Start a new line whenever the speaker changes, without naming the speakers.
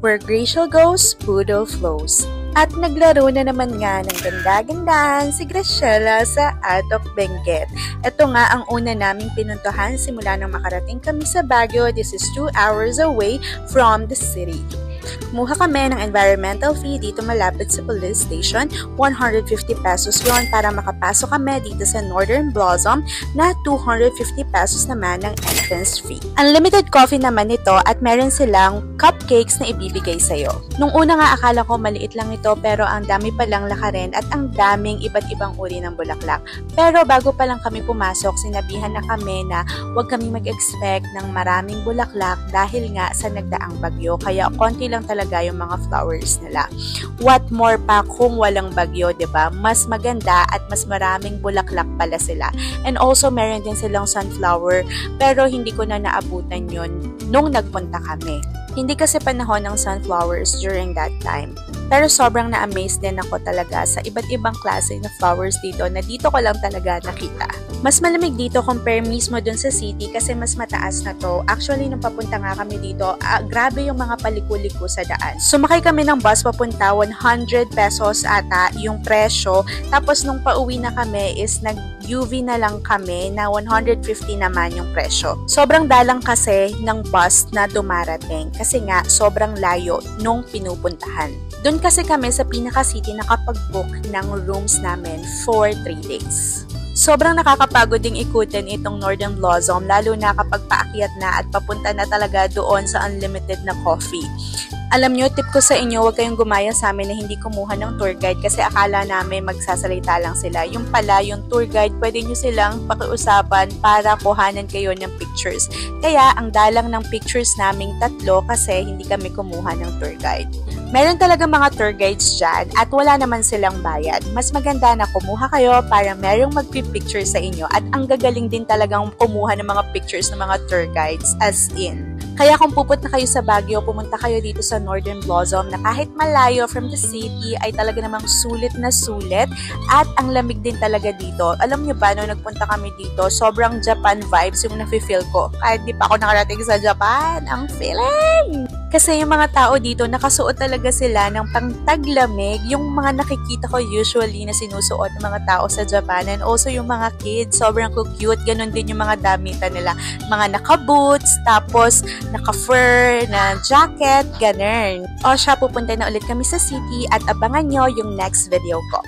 Where Gracial goes, Poodle flows. At naglaro na naman nga ng ganda-gandahan si Graciela sa Out of Benguet. Ito nga ang una naming pinuntahan simula nang makarating kami sa Baguio. This is 2 hours away from the city. Kumuha kami ng environmental fee dito malapit sa police station. 150 pesos yon para makapasok kami dito sa Northern Blossom na 250 pesos naman ng entrance fee. Unlimited coffee naman ito at meron silang cupcakes na ibibigay sa'yo. Nung una nga akala ko maliit lang ito pero ang dami palang lakarin at ang daming iba't ibang uri ng bulaklak. Pero bago pa lang kami pumasok, sinabihan na kami na huwag kami mag-expect ng maraming bulaklak dahil nga sa nagdaang bagyo. Kaya konti lang talaga yung mga flowers nila. What more pa kung walang bagyo, 'di ba? Mas maganda at mas maraming bulaklak pala sila. And also meron din silang sunflower pero hindi ko na naabutan yun nung nagpunta kami. Hindi kasi panahon ng sunflowers during that time. Pero sobrang na-amaze din ako talaga sa iba't ibang klase na flowers dito na dito ko lang talaga nakita. Mas malamig dito compare mismo dun sa city kasi mas mataas na to. Actually, nung papunta nga kami dito, grabe yung mga paliku-liku sa daan. Sumakay kami ng bus papunta, 100 pesos ata yung presyo. Tapos nung pauwi na kami is nag-UV na lang kami na 150 naman yung presyo. Sobrang dalang kasi ng bus na dumarating kasi nga sobrang layo nung pinupuntahan. Doon kasi kami sa pinaka-city nakapag-book ng rooms namin for 3 days. Sobrang nakakapagod ding ikutin itong Northern Blossom lalo na kapag paakyat na at papunta na talaga doon sa unlimited na coffee. Alam nyo, tip ko sa inyo, huwag kayong gumaya sa amin na hindi kumuha ng tour guide kasi akala namin magsasalita lang sila. Yung pala, yung tour guide, pwede nyo silang pakiusapan para kuhanan kayo ng pictures. Kaya, ang dalang ng pictures naming 3 kasi hindi kami kumuha ng tour guide. Meron talaga mga tour guides dyan at wala naman silang bayad. Mas maganda na kumuha kayo para merong magpipicture sa inyo at ang gagaling din talagang kumuha ng mga pictures ng mga tour guides as in. Kaya kung pupunta kayo sa Baguio, pumunta kayo dito sa Northern Blossom na kahit malayo from the city ay talaga namang sulit na sulit at ang lamig din talaga dito. Alam nyo ba, nung nagpunta kami dito, sobrang Japan vibes yung nafe-feel ko. Kahit di pa ako nakarating sa Japan, ang feeling! Kasi yung mga tao dito, nakasuot talaga sila ng pangtaglamig. Yung mga nakikita ko usually na sinusuot ng mga tao sa Japan and also yung mga kids, sobrang cute. Ganon din yung mga damitan nila. Mga naka-boots, tapos naka-fur na jacket, ganun. O siya, pupunta na ulit kami sa city at abangan nyo yung next video ko.